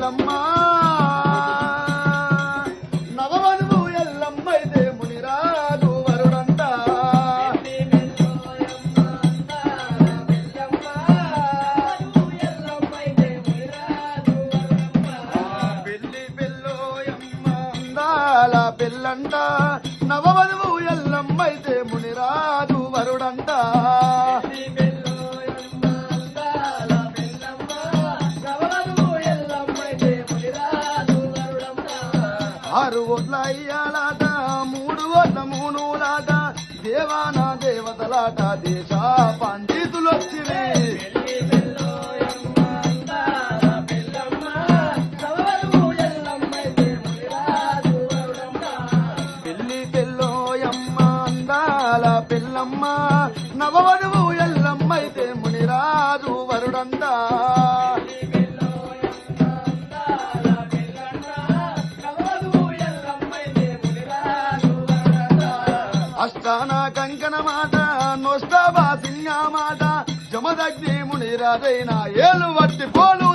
ఎల్లమ్మ నవవధువు ఎల్లమ్మైతే మునిరాజు వరుడంట పెళ్లి పెళ్ళోయమ్మ అందాల పెళ్ళంట నవవధువు ఎల్లమ్మైతే మునిరాజు వరుడంట 6 ఓట్ల అయ్యాలాట 3 ఓట్ల మూనులాట దేవానా దేవతలాట దేశ పండితులొచ్చిరే పెళ్లి పెళ్ళోయమ్మ అందాల పెళ్ళమ్మ నవవధువు ఎల్లమ్మైతే మునిరాజు వరుడంట అష్టాన కంకణ మాట నొస్తాబా సింగ మాట జమదగ్ని మునిరాజైన ఏలు వట్టి పోలు